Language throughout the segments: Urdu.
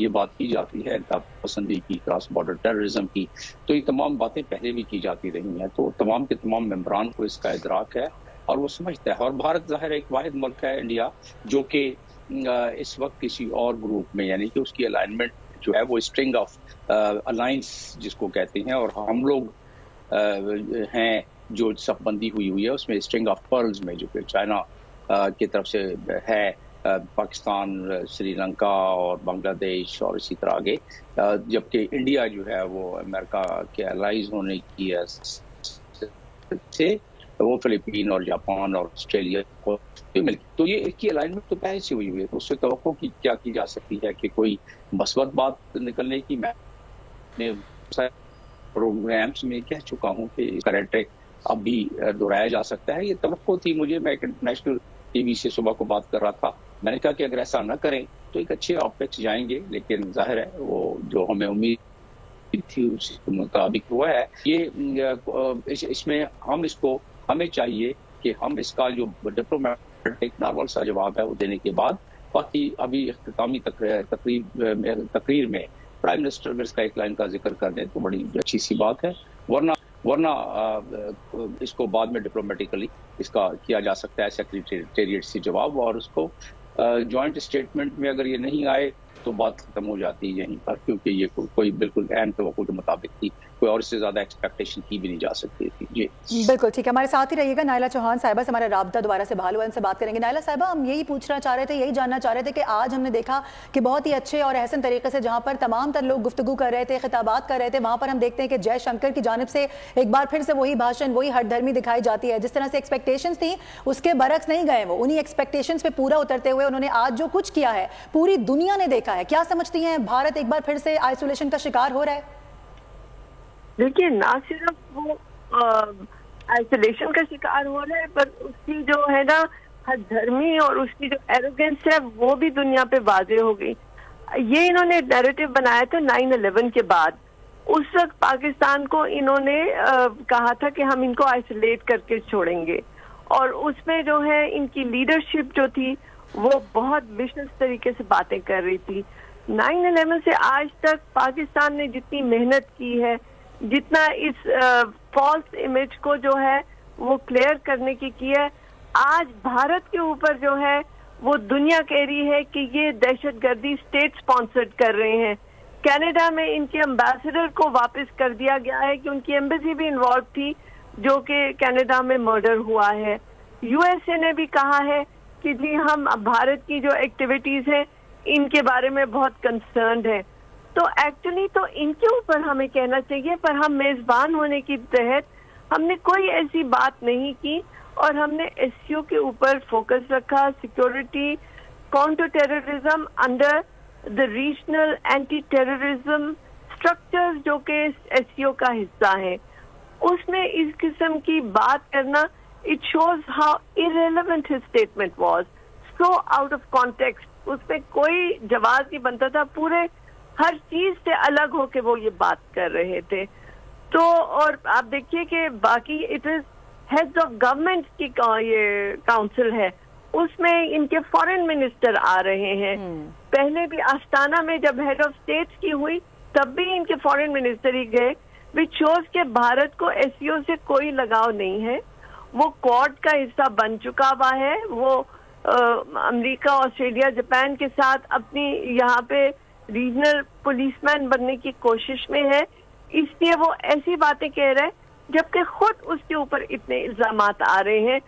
یہ بات کی جاتی ہے انتہا پسندی کی، کراس بارڈر ٹیررزم کی، تو یہ تمام باتیں پہلے بھی کی جاتی رہی ہیں. تو تمام کے تمام ممبران کو اس کا ادراک ہے اور وہ سمجھتا ہے. اور بھارت ظاہر ایک واحد ملک ہے انڈیا جو کہ اس وقت کسی اور گروپ میں، یعنی کہ اس کی الائنمنٹ جو ہے وہ اسٹرنگ آف الائنس جس کو کہتے ہیں، اور ہم لوگ ہیں جو سب بندی ہوئی ہے اس میں اسٹرنگ آف پرلز میں، جو کہ چائنا کی طرف سے ہے، پاکستان، سری لنکا اور بنگلہ دیش اور اسی طرح آگے، جبکہ انڈیا جو ہے وہ امریکہ کے الائز ہونے کی سے وہ فلپین اور جاپان اور آسٹریلیا کو مل. تو یہ ایک کی الائنمنٹ تو پہلے سے ہوئی ہے، تو اس سے توقع کی کیا کی جا سکتی ہے کہ کوئی مثبت بات نکلنے کی. میں اپنے پروگرامس میں کہہ چکا ہوں کہ اس کا ریٹرک اب بھی دہرایا جا سکتا ہے. یہ توقع تھی مجھے، میں انٹرنیشنل ٹی وی سے صبح کو بات کر رہا تھا، میں نے کہا کہ اگر ایسا نہ کریں تو ایک اچھے آپیکس جائیں گے، لیکن ظاہر ہے وہ جو ہمیں امید تھی اس کے مطابق ہوا ہے. یہ اس میں ہمیں چاہیے کہ ہم اس کا جو ڈپلومیٹک نارمل سا جواب ہے وہ دینے کے بعد، باقی ابھی اختتامی تقریر میں پرائم منسٹر اگر اس کا ایک لائن کا ذکر کر دیں تو بڑی اچھی سی بات ہے، ورنہ اس کو بعد میں ڈپلومیٹیکلی اس کا کیا جا سکتا ہے سیکریٹریٹ سے جواب، اور اس کو جوائنٹ اسٹیٹمنٹ میں اگر یہ نہیں آئے تو بات ختم ہو جاتی ہے یہیں پر، کیونکہ یہ کوئی بالکل اہم توقع کے مطابق تھی، کوئی اور اس سے زیادہ ایکسپیکٹیشن کی بھی نہیں جا سکتی تھی. جی بالکل ٹھیک ہے، ہمارے ساتھ ہی رہیے گا. نائلہ چوہان صاحبہ سے ہمارا رابطہ دوبارہ سے بحال ہوا، ان سے بات کریں گے. نائلہ صاحبہ، ہم یہی پوچھنا چاہ رہے تھے، یہی جاننا چاہ رہے تھے کہ آج ہم نے دیکھا کہ بہت ہی اچھے اور احسن طریقے سے جہاں پر تمام تر لوگ گفتگو کر رہے تھے، خطابات کر رہے تھے، وہاں پر ہم دیکھتے ہیں کہ جے شنکر کی جانب سے ایک بار پھر سے وہی بھاشن، وہی ہٹ دھرمی دکھائی جاتی ہے. جس طرح سے ایکسپیکٹیشنز تھیں اس کے برعکس نہیں گئے، وہ انہی ایکسپیکٹیشنز پہ پورا اترتے ہوئے انہوں نے آج جو کچھ کیا ہے پوری دنیا نے دیکھا ہے. کیا سمجھتی ہیں بھارت ایک بار پھر سے آئسولیشن کا شکار ہو رہا ہے؟ دیکھیے، نہ صرف وہ آئسولیشن کا شکار ہو رہا ہے، پر اس کی جو ہے نا ہر دھرمی اور اس کی جو ایروگنس ہے وہ بھی دنیا پہ واضح ہو گئی. یہ انہوں نے نیریٹو بنایا تھا 9/11 کے بعد. اس وقت پاکستان کو انہوں نے کہا تھا کہ ہم ان کو آئسولیٹ کر کے چھوڑیں گے، اور اس میں جو ہے ان کی لیڈرشپ جو تھی وہ بہت وشنس طریقے سے باتیں کر رہی تھی. 9/11 سے آج تک پاکستان نے جتنی محنت کی ہے، جتنا اس فالس امیج کو جو ہے وہ کلیئر کرنے کی ہے، آج بھارت کے اوپر جو ہے وہ دنیا کہہ رہی ہے کہ یہ دہشت گردی اسٹیٹ سپانسرڈ کر رہے ہیں. کینیڈا میں ان کے امبیسڈر کو واپس کر دیا گیا ہے کہ ان کی ایمبیسی بھی انوالو تھی جو کہ کینیڈا میں مرڈر ہوا ہے. یو ایس اے نے بھی کہا ہے کہ جی ہم بھارت کی جو ایکٹیویٹیز ہیں ان کے بارے میں بہت کنسرنڈ ہے. تو ایکچولی تو ان کے اوپر ہمیں کہنا چاہیے، پر ہم میزبان ہونے کی تحت ہم نے کوئی ایسی بات نہیں کی، اور ہم نے ایس سی او کے اوپر فوکس رکھا. Security, counter terrorism under the regional anti terrorism structure جو کہ ایس سی او کا حصہ ہیں، اس میں اس قسم کی بات کرنا it shows how irrelevant his statement was, so out of context. اس میں کوئی جواز نہیں بنتا تھا، پورے ہر چیز سے الگ ہو کے وہ یہ بات کر رہے تھے. تو اور آپ دیکھیے کہ باقی it is heads of government کی یہ کاؤنسل ہے، اس میں ان کے فارن منسٹر آ رہے ہیں. پہلے بھی آستانہ میں جب ہیڈ آف اسٹیٹس کی ہوئی تب بھی ان کے فارن منسٹر ہی گئے، وچ شوز کہ بھارت کو ایس سی او سے کوئی لگاؤ نہیں ہے. وہ کوڈ کا حصہ بن چکا ہوا ہے، وہ امریکہ، آسٹریلیا، جاپان کے ساتھ اپنی یہاں پہ ریجنل پولیس مین بننے کی کوشش میں ہے. اس لیے وہ ایسی باتیں کہہ رہے ہیں جبکہ خود اس کے اوپر اتنے الزامات آ رہے ہیں.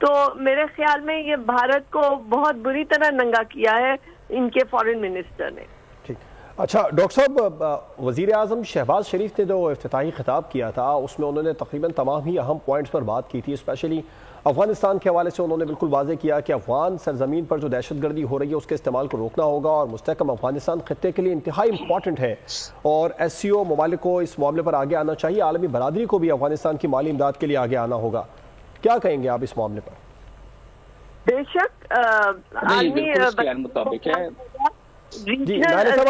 تو میرے خیال میں یہ بھارت کو بہت بری طرح ننگا کیا ہے ان کے فارن منسٹر نے. اچھا ڈاکٹر صاحب، وزیر اعظم شہباز شریف نے جو افتتاحی خطاب کیا تھا اس میں انہوں نے تقریباً تمام ہی اہم پوائنٹس پر بات کی تھی. اسپیشلی افغانستان کے حوالے سے انہوں نے بالکل واضح کیا کہ افغان سرزمین پر جو دہشت گردی ہو رہی ہے اس کے استعمال کو روکنا ہوگا، اور مستحکم افغانستان خطے کے لیے انتہائی امپورٹنٹ ہے، اور ایس سی او ممالک کو اس معاملے پر آگے آنا چاہیے. عالمی برادری کو بھی افغانستان کی مالی امداد کے لیے آگے آنا ہوگا. کیا کہیں گے آپ اس معاملے پر؟ بے شک مطابق ہے. جی نائلہ صاحب،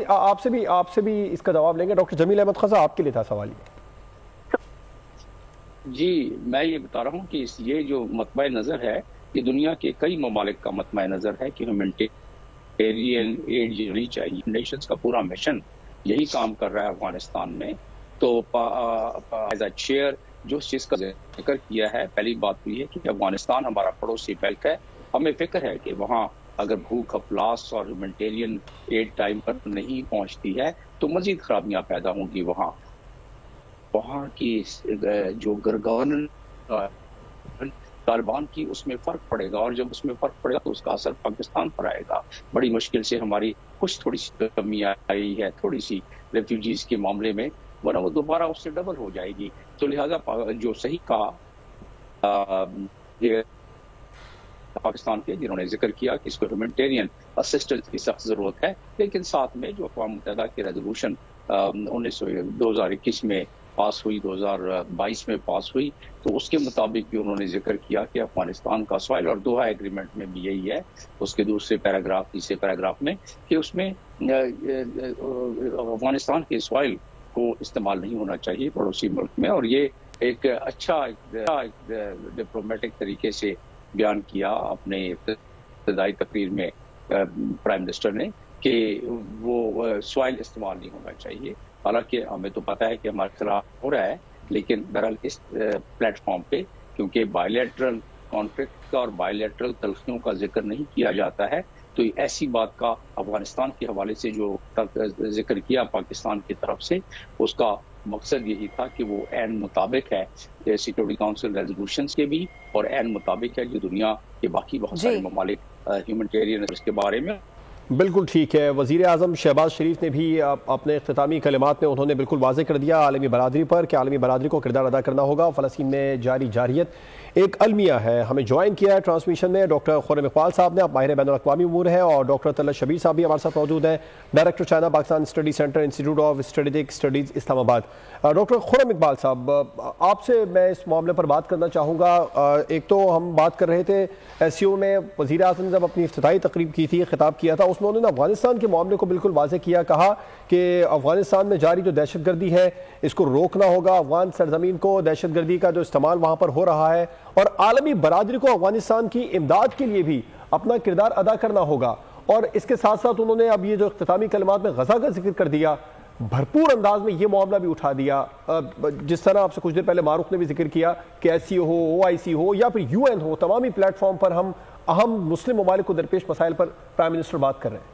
آپ سے بھی اس کا جواب لیں گے. ڈاکٹر جمیل احمد خزاں آپ کے لیے تھا سوال. جی میں یہ بتا رہا ہوں کہ یہ جو مطمع نظر ہے یہ دنیا کے کئی ممالک کا مطمع نظر ہے کہ ہیومینٹیرین ہیومینٹیرین ایڈ جانی چاہیے. نیشنز کا پورا مشن یہی کام کر رہا ہے افغانستان میں. تو ایز اے چیئر جو اس چیز کا ذکر کیا ہے، پہلی بات تو یہ کہ افغانستان ہمارا پڑوسی ملک ہے. ہمیں فکر ہے کہ وہاں اگر بھوک افلاس اور ہیومینٹیرین ایڈ ٹائم پر نہیں پہنچتی ہے تو مزید خرابیاں پیدا ہوں گی. وہاں کی جو گورننس طالبان کی اس میں فرق پڑے گا، اور جب اس میں فرق پڑے گا تو اس کا اثر پاکستان پر آئے گا. بڑی مشکل سے ہماری کچھ تھوڑی سی کمی آئی ہے تھوڑی سی ریفیوجیز کے معاملے میں، ورنہ وہ دوبارہ اس سے ڈبل ہو جائے گی. تو لہٰذا جو صحیح کہا پاکستان کے جنہوں نے ذکر کیا کہ اس کو ہیومینٹیرین اسسٹنس کی سخت ضرورت ہے، لیکن ساتھ میں جو اقوام متحدہ کی ریزولوشن 2021 میں پاس ہوئی، 2022 میں پاس ہوئی، تو اس کے مطابق بھی انہوں نے ذکر کیا کہ افغانستان کا سوائل، اور دوحہ ایگریمنٹ میں بھی یہی ہے اس کے دوسرے پیراگراف تیسرے پیراگراف میں، کہ اس میں افغانستان کے سوائل کو استعمال نہیں ہونا چاہیے پڑوسی ملک میں. اور یہ ایک اچھا ڈپلومیٹک طریقے سے بیان کیا اپنے ابتدائی تقریر میں پرائم منسٹر نے کہ وہ سوائل استعمال نہیں ہونا چاہیے. حالانکہ ہمیں تو پتہ ہے کہ ہمارے خلاف ہو رہا ہے، لیکن بہرحال اس پلیٹ فارم پہ کیونکہ بائیلیٹرل کانفلکٹ کا اور بائیلیٹرل تلخیوں کا ذکر نہیں کیا جاتا ہے، تو ایسی بات کا افغانستان کے حوالے سے جو ذکر کیا پاکستان کی طرف سے، اس کا مقصد یہی تھا کہ وہ عین مطابق ہے سیکورٹی کونسل ریزولوشنز کے بھی، اور عین مطابق ہے جو دنیا کے باقی بہت سارے ممالک ہیومینٹیرین اس کے بارے میں. بالکل ٹھیک ہے. وزیر اعظم شہباز شریف نے بھی اپنے اختتامی کلمات میں انہوں نے بالکل واضح کر دیا عالمی برادری پر کہ عالمی برادری کو کردار ادا کرنا ہوگا. فلسطین میں جاری جارحیت ایک المیہ ہے. ہمیں جوائن کیا ہے ٹرانسمیشن میں ڈاکٹر خرم اقبال صاحب نے، ماہر بین الاقوامی امور ہیں، اور ڈاکٹر طلعت شبیر صاحب بھی ہمارے ساتھ موجود ہیں، director China Pakistan study centre institute of strategic studies Islamabad. Doctor خرم اقبال صاحب، آپ سے میں اس معاملے پر بات کرنا چاہوں گا. ایک تو ہم بات کر رہے تھے ایس سی او میں وزیر اعظم نے جب اپنی افتتاحی تقریب کی تھی، خطاب کیا تھا، اس میں انہوں نے افغانستان کے معاملے کو بالکل واضح کیا، کہا کہ افغانستان میں جاری جو دہشت گردی ہے اس کو روکنا ہوگا، افغان سرزمین کو دہشت گردی کا جو استعمال وہاں پر ہو رہا ہے، اور عالمی برادری کو افغانستان کی امداد کے لیے بھی اپنا کردار ادا کرنا ہوگا. اور اس کے ساتھ ساتھ انہوں نے اب یہ جو اختتامی کلمات میں غزہ کا ذکر کر دیا، بھرپور انداز میں یہ معاملہ بھی اٹھا دیا. جس طرح آپ سے کچھ دیر پہلے معروف نے بھی ذکر کیا کہ ایس سی او ہو، او آئی سی ہو، یا پھر یو این ہو، تمامی پلیٹ فارم پر ہم اہم مسلم ممالک کو درپیش مسائل پر پرائم منسٹر بات کر رہے ہیں.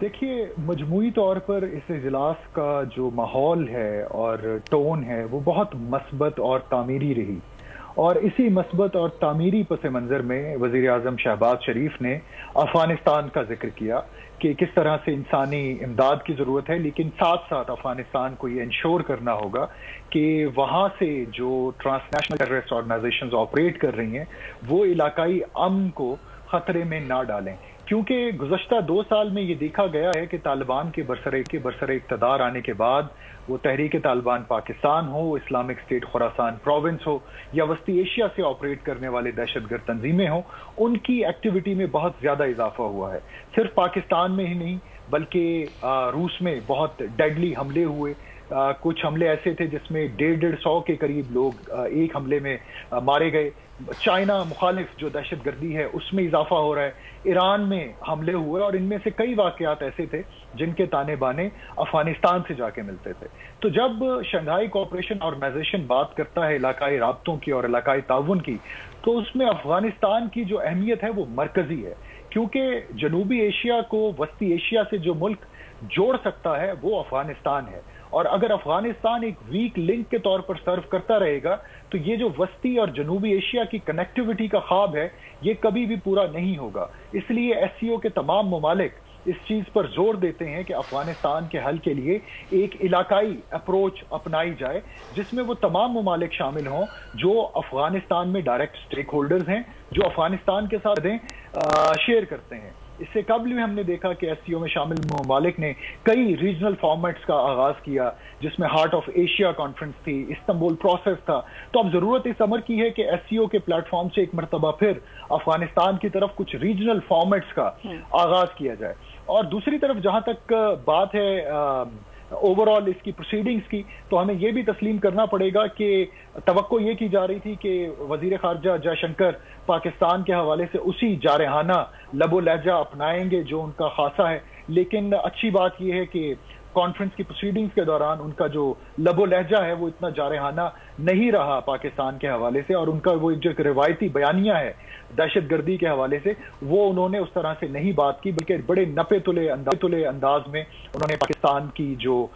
دیکھیے، مجموعی طور پر اس اجلاس کا جو ماحول ہے اور ٹون ہے وہ بہت مثبت اور تعمیری رہی، اور اسی مثبت اور تعمیری پس منظر میں وزیر اعظم شہباز شریف نے افغانستان کا ذکر کیا کہ کس طرح سے انسانی امداد کی ضرورت ہے، لیکن ساتھ ساتھ افغانستان کو یہ انشور کرنا ہوگا کہ وہاں سے جو transnational terrorist organizations operate کر رہی ہیں وہ علاقائی امن کو خطرے میں نہ ڈالیں. کیونکہ گزشتہ 2 سال میں یہ دیکھا گیا ہے کہ طالبان کے برسر اقتدار آنے کے بعد، وہ تحریک طالبان پاکستان ہو، اسلامک اسٹیٹ خراسان پروونس ہو، یا وسطی ایشیا سے آپریٹ کرنے والے دہشت گرد تنظیمیں ہوں، ان کی ایکٹیویٹی میں بہت زیادہ اضافہ ہوا ہے. صرف پاکستان میں ہی نہیں بلکہ روس میں بہت ڈیڈلی حملے ہوئے. کچھ حملے ایسے تھے جس میں 150 کے قریب لوگ ایک حملے میں مارے گئے. چائنا مخالف جو دہشت گردی ہے اس میں اضافہ ہو رہا ہے. ایران میں حملے ہوئے، اور ان میں سے کئی واقعات ایسے تھے جن کے تانے بانے افغانستان سے جا کے ملتے تھے. تو جب شنگھائی کوآپریشن آرگنائزیشن بات کرتا ہے علاقائی رابطوں کی اور علاقائی تعاون کی، تو اس میں افغانستان کی جو اہمیت ہے وہ مرکزی ہے، کیونکہ جنوبی ایشیا کو وسطی ایشیا سے جو ملک جوڑ سکتا ہے وہ افغانستان ہے. اور اگر افغانستان ایک ویک لنک کے طور پر سرو کرتا رہے گا تو یہ جو وسطی اور جنوبی ایشیا کی کنیکٹیوٹی کا خواب ہے یہ کبھی بھی پورا نہیں ہوگا. اس لیے ایس سی او کے تمام ممالک اس چیز پر زور دیتے ہیں کہ افغانستان کے حل کے لیے ایک علاقائی اپروچ اپنائی جائے، جس میں وہ تمام ممالک شامل ہوں جو افغانستان میں ڈائریکٹ سٹیک ہولڈرز ہیں، جو افغانستان کے ساتھ شیئر کرتے ہیں. اس سے قبل بھی ہم نے دیکھا کہ ایس سی او میں شامل ممالک نے کئی ریجنل فارمیٹس کا آغاز کیا، جس میں ہارٹ آف ایشیا کانفرنس تھی، استنبول پروسیس تھا. تو اب ضرورت اس امر کی ہے کہ ایس سی او کے پلیٹ فارم سے ایک مرتبہ پھر افغانستان کی طرف کچھ ریجنل فارمیٹس کا آغاز کیا جائے. اور دوسری طرف جہاں تک بات ہے اوورآل اس کی پروسیڈنگز کی، تو ہمیں یہ بھی تسلیم کرنا پڑے گا کہ توقع یہ کی جا رہی تھی کہ وزیر خارجہ جے شنکر پاکستان کے حوالے سے اسی جارحانہ لب و لہجہ اپنائیں گے جو ان کا خاصہ ہے، لیکن اچھی بات یہ ہے کہ کانفرنس کی پروسیڈنگز کے دوران ان کا جو لب و لہجہ ہے وہ اتنا جارحانہ نہیں رہا پاکستان کے حوالے سے، اور ان کا وہ جو ایک روایتی بیانیہ ہے دہشت گردی کے حوالے سے، وہ انہوں نے اس طرح سے نہیں بات کی، بلکہ بڑے نپے تلے انداز میں انہوں نے پاکستان کی جو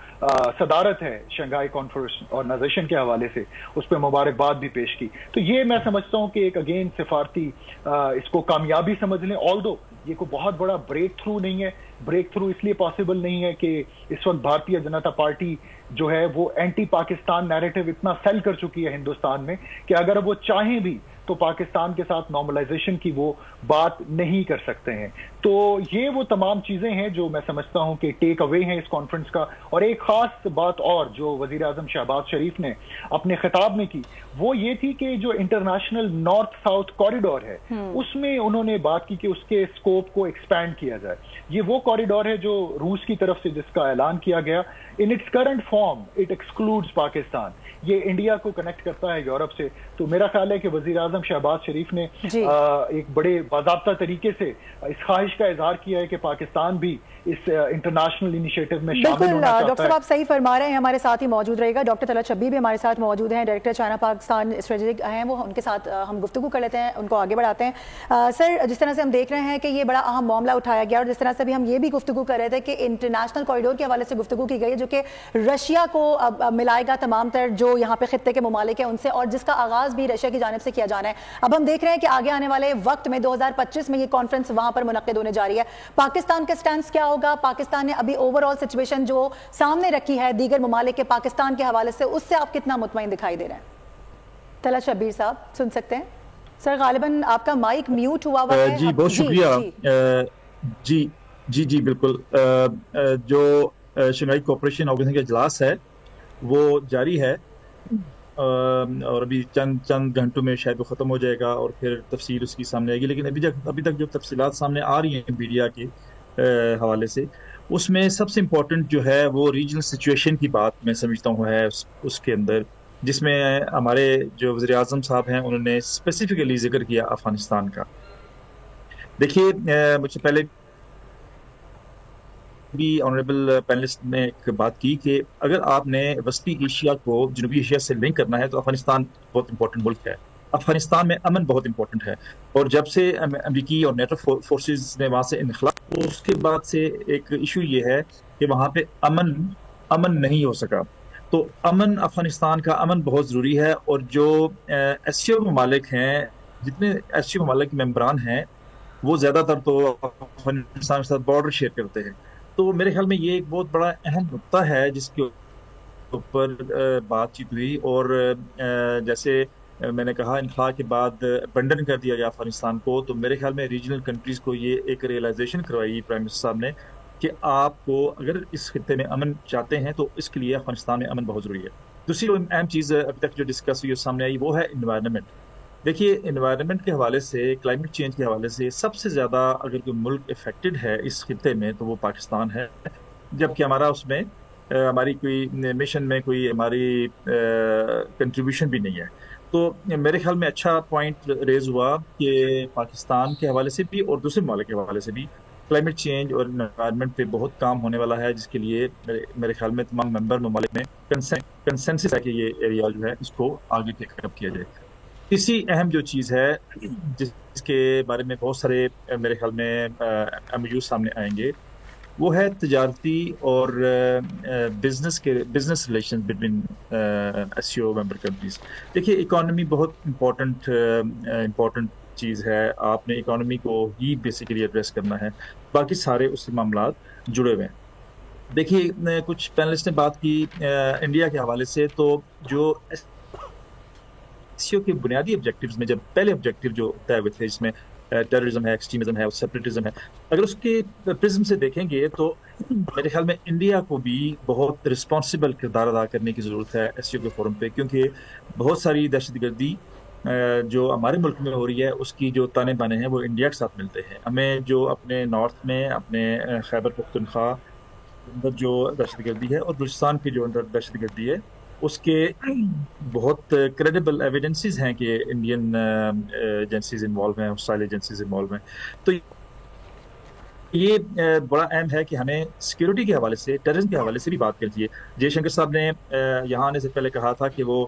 صدارت ہے شنگھائی کانفرنس آرگنائزیشن کے حوالے سے اس پہ مبارکباد بھی پیش کی. تو یہ میں سمجھتا ہوں کہ ایک اگین سفارتی اس کو کامیابی سمجھ لیں، آلدو یہ کوئی بہت بڑا بریک تھرو نہیں ہے. بریک تھرو اس لیے پاسبل نہیں ہے کہ اس وقت بھارتیہ جنتا پارٹی جو ہے وہ اینٹی پاکستان نیریٹو اتنا سیل کر چکی ہے ہندوستان میں کہ اگر وہ چاہیں بھی تو پاکستان کے ساتھ نارملائزیشن کی وہ بات نہیں کر سکتے ہیں. تو یہ وہ تمام چیزیں ہیں جو میں سمجھتا ہوں کہ ٹیک اوے ہیں اس کانفرنس کا. اور ایک خاص بات اور جو وزیر اعظم شہباز شریف نے اپنے خطاب میں کی وہ یہ تھی کہ جو انٹرنیشنل نارتھ ساؤتھ کوریڈور ہے اس میں انہوں نے بات کی کہ اس کے اسکوپ کو ایکسپینڈ کیا جائے. یہ وہ کوریڈور ہے جو روس کی طرف سے جس کا اعلان کیا گیا. In its current form it excludes Pakistan. یہ انڈیا کو کنیکٹ کرتا ہے یورپ سے. تو میرا خیال ہے کہ وزیر اعظم شہباز شریف نے ایک بڑے باضابطہ طریقے سے اس خواہش کا اظہار کیا ہے کہ پاکستان بھی اس انٹرنیشنل انیشیٹو میں شامل ہونا چاہتا ہے. ڈاکٹر صاحب آپ صحیح فرما رہے ہیں، ہمارے ساتھ ہی موجود رہے گا ڈاکٹر طلعت شبیر بھی ہمارے ساتھ موجود ہیں، ڈائریکٹر چائنا پاکستان اسٹریٹجک ہیں، وہ ان کے ساتھ ہم گفتگو کر لیتے ہیں، ان کو آگے بڑھاتے ہیں. سر جس طرح سے ہم دیکھ رہے ہیں کہ یہ بڑا اہم معاملہ اٹھایا گیا، اور جس طرح سے بھی ہم یہ بھی گفتگو کر رہے تھے کہ انٹرنیشنل کوریڈور کے حوالے سے گفتگو کی گئی ہے جو کہ رشیا کو ملائے گا تمام تر جو یہاں پہ خطے کے ممالک ہیں ان سے، اور جس کا آغاز بھی رشیا کی جانب سے کیا جانا ہے. اب ہم دیکھ رہے ہیں کہ آگے آنے والے وقت میں 2025 میں یہ کانفرنس وہاں پر منعقد ہونے جا رہی ہے. پاکستان کا سٹینس کیا ہوگا؟ پاکستان نے ابھی اوور آل سچویشن جو سامنے رکھی ہے دیگر ممالک کے پاکستان کے حوالے سے، اس سے آپ کتنا مطمئن دکھائی دے رہے ہیں؟ طلعت شبیر صاحب سن سکتے ہیں؟ سر غالباً آپ کا مائک میوٹ ہوا ہوا ہے. جی بہت شکریہ. جی بالکل. جو شنگھائی کوآپریشن آرگنائزیشن کا اجلاس ہے وہ جاری ہے اور ابھی چند گھنٹوں میں شاید وہ ختم ہو جائے گا اور پھر تفصیل اس کی سامنے آئے گی. لیکن ابھی تک جو تفصیلات سامنے آ رہی ہیں میڈیا کے حوالے سے، اس میں سب سے امپورٹنٹ جو ہے وہ ریجنل سچویشن کی بات میں سمجھتا ہوں ہے اس کے اندر، جس میں ہمارے جو وزیر اعظم صاحب ہیں انہوں نے اسپیسیفکلی ذکر کیا افغانستان کا. دیکھیے مجھ سے پہلے بھی آنریبل پینلسٹ نے ایک بات کی کہ اگر آپ نے وسطی ایشیا کو جنوبی ایشیا سے لنک کرنا ہے تو افغانستان بہت امپورٹنٹ ملک ہے. افغانستان میں امن بہت امپورٹنٹ ہے، اور جب سے امریکی اور نیٹو فورسز نے وہاں سے انخلا، اس کے بعد سے ایک ایشو یہ ہے کہ وہاں پہ امن نہیں ہو سکا. تو امن، افغانستان کا امن بہت ضروری ہے. اور جو ایس سی او ممالک ہیں، جتنے ایس سی او ممالک کے ممبران ہیں وہ زیادہ تر تو افغانستان کے ساتھ بارڈر شیئر کرتے ہیں. تو میرے خیال میں یہ ایک بہت بڑا اہم نقطہ ہے جس کے اوپر بات چیت ہوئی. اور جیسے میں نے کہا انخلا کے بعد ابنڈن کر دیا گیا افغانستان کو، تو میرے خیال میں ریجنل کنٹریز کو یہ ایک ریئلائزیشن کروائی پرائم منسٹر صاحب نے کہ آپ کو اگر اس خطے میں امن چاہتے ہیں تو اس کے لیے افغانستان میں امن بہت ضروری ہے. دوسری اہم چیز ابھی تک جو ڈسکس ہوئی سامنے آئی وہ ہے انوائرمنٹ. دیکھیے انوائرمنٹ کے حوالے سے، کلائمیٹ چینج کے حوالے سے سب سے زیادہ اگر کوئی ملک افیکٹڈ ہے اس خطے میں تو وہ پاکستان ہے، جبکہ ہمارا اس میں ہماری کوئی مشن میں کوئی ہماری کنٹریبیوشن بھی نہیں ہے. تو میرے خیال میں اچھا پوائنٹ ریز ہوا کہ پاکستان کے حوالے سے بھی اور دوسرے ممالک کے حوالے سے بھی کلائمیٹ چینج اور انوائرمنٹ پہ بہت کام ہونے والا ہے، جس کے لیے میرے خیال میں تمام ممبر ممالک میں کنسنسس ہے کہ یہ ایریا جو ہے اس کو آگے ٹیک اپ کیا جائے. تیسری اہم جو چیز ہے جس کے بارے میں بہت سارے میرے خیال میں ایم یو سامنے آئیں گے، وہ ہے تجارتی اور business relation between S C O member countries. دیکھیے اکانومی بہت امپورٹنٹ چیز ہے. آپ نے اکانومی کو ہی بیسیکلی ایڈریس کرنا ہے، باقی سارے اس سے معاملات جڑے ہوئے ہیں. دیکھیے کچھ پینلسٹ نے بات کی انڈیا کے حوالے سے، تو جو ایس سی او کے بنیادی آبجیکٹیوز میں جب پہلے آبجیکٹیو جو طے ہوئے تھے، جس میں ٹیررزم ہے، ایکسٹریمزم ہے، سیپریٹزم ہے، اگر اس کے پرزم سے دیکھیں گے تو میرے خیال میں انڈیا کو بھی بہت رسپانسبل کردار ادا کرنے کی ضرورت ہے ایس سی او کے فورم پہ، کیونکہ بہت ساری دہشت گردی جو ہمارے ملک میں ہو رہی ہے اس کی جو تانے بانے ہیں وہ انڈیا کے ساتھ ملتے ہیں. ہمیں جو اپنے نارتھ میں، اپنے خیبر پختونخوا اندر جو دہشت گردی ہے اور بلوچستان کی جو اندر دہشت گردی ہے اس کے بہت کریڈیبل ایویڈنسز ہیں کہ انڈین ایجنسیز انوالو ہیں، ہاسٹائل ایجنسیز انوالو ہیں. تو یہ بڑا اہم ہے کہ ہمیں سیکیورٹی کے حوالے سے، ٹیررزم کے حوالے سے بھی بات کرنی چاہیے. جے شنکر صاحب نے یہاں آنے سے پہلے کہا تھا کہ وہ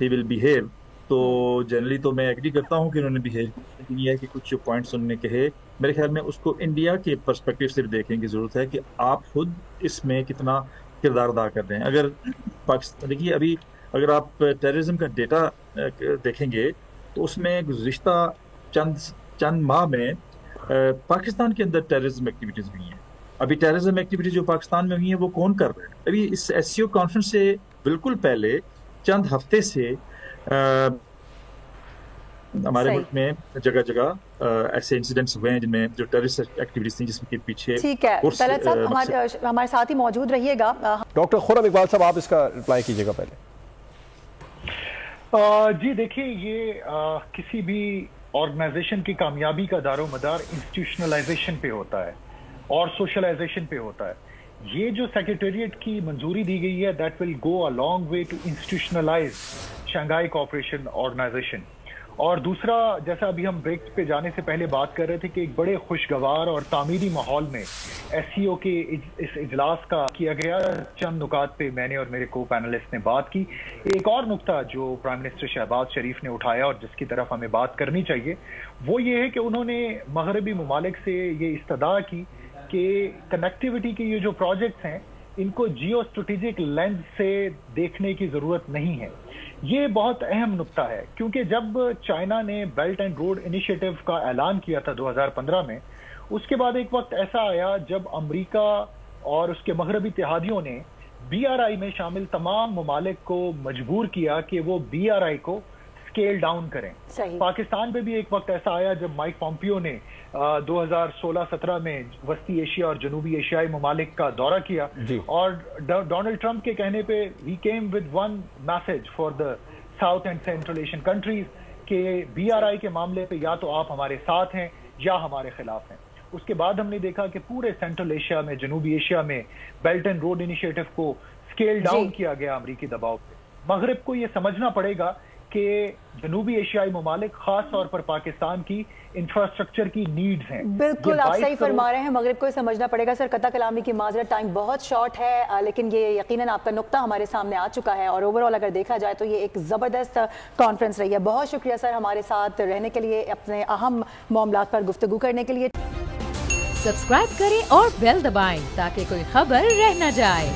ہی ول بیہیو، تو جنرلی تو میں ایگری کرتا ہوں کہ انہوں نے بیہیو، لیکن یہ ہے کہ کچھ جو پوائنٹس انہوں نے کہے میرے خیال میں اس کو انڈیا کے پرسپیکٹو سے بھی دیکھنے کی ضرورت ہے کہ آپ خود اس میں کتنا کردار ادا کر رہے ہیں. اگر پاکستان دیکھیے، ابھی اگر آپ ٹیررزم کا ڈیٹا دیکھیں گے تو اس میں گزشتہ چند ماہ میں پاکستان کے اندر ٹیررزم ایکٹیویٹیز ہوئی ہیں. ابھی ٹیررزم ایکٹیویٹیز جو پاکستان میں ہوئی ہیں وہ کون کر رہے ہیں؟ ابھی اس ایس سی او کانفرنس سے بالکل پہلے چند ہفتے سے ہمارے ملک میں جگہ جگہ ایسے انسیڈنٹس ہوئے ہیں جن میں جو ٹیررسٹ ایکٹیویٹیز تھیں جس کے پیچھے. ٹھیک ہے طلعت صاحب ہمارے ساتھ ہی موجود رہیے گا. ڈاکٹر خرم اقبال صاحب آپ اس کا رپلائی کیجیے گا پہلے. جی دیکھیے، یہ کسی بھی آرگنائزیشن کی کامیابی کا دار و مدار انسٹیٹیوشنلائزیشن پہ ہوتا ہے اور سوشلائزیشن پہ ہوتا ہے. یہ جو سیکریٹریٹ کی منظوری دی گئی ہے that will go a long way to institutionalize Shanghai cooperation organization. اور دوسرا، جیسا ابھی ہم بریک پہ جانے سے پہلے بات کر رہے تھے کہ ایک بڑے خوشگوار اور تعمیری ماحول میں ایس سی او کے اس اجلاس کا کیا گیا. چند نکات پہ میں نے اور میرے کو پینلسٹ نے بات کی. ایک اور نکتہ جو پرائم منسٹر شہباز شریف نے اٹھایا اور جس کی طرف ہمیں بات کرنی چاہیے وہ یہ ہے کہ انہوں نے مغربی ممالک سے یہ استدعا کی کہ کنیکٹیوٹی کے یہ جو پروجیکٹس ہیں ان کو جیو اسٹریٹجک لینز سے دیکھنے کی ضرورت نہیں ہے. یہ بہت اہم نکتہ ہے کیونکہ جب چائنا نے بیلٹ اینڈ روڈ انیشیٹو کا اعلان کیا تھا 2015 میں، اس کے بعد ایک وقت ایسا آیا جب امریکہ اور اس کے مغربی اتحادیوں نے بی آر آئی میں شامل تمام ممالک کو مجبور کیا کہ وہ بی آر آئی کو اسکیل ڈاؤن کریں. پاکستان پہ بھی ایک وقت ایسا آیا جب مائک پومپیو نے 2016-17 میں وسطی ایشیا اور جنوبی ایشیائی ممالک کا دورہ کیا اور ڈونلڈ ٹرمپ کے کہنے پہ we came with one message for the south and central Asian countries کہ بی آر آئی کے معاملے پہ یا تو آپ ہمارے ساتھ ہیں یا ہمارے خلاف ہیں. اس کے بعد ہم نے دیکھا کہ پورے سینٹرل ایشیا میں، جنوبی ایشیا میں بیلٹ اینڈ روڈ انیشیٹو کو اسکیل ڈاؤن کیا گیا امریکی دباؤ پہ. مغرب کو یہ سمجھنا پڑے گا کہ جنوبی ایشیائی ممالک خاص طور پر پاکستان کی انفراسٹرکچر کی نیڈز ہیں. بالکل آپ صحیح فرما رہے ہیں، مغرب کو یہ سمجھنا پڑے گا. سر قطع کلامی کی معذرت، ٹائم بہت شارٹ ہے، لیکن یہ یقیناً آپ کا نقطہ ہمارے سامنے آ چکا ہے اور اوور آل اگر دیکھا جائے تو یہ ایک زبردست کانفرنس رہی ہے. بہت شکریہ سر ہمارے ساتھ رہنے کے لیے، اپنے اہم معاملات پر گفتگو کرنے کے لیے. سبسکرائب کریں اور بیل دبائیں تاکہ کوئی خبر رہ نہ جائے.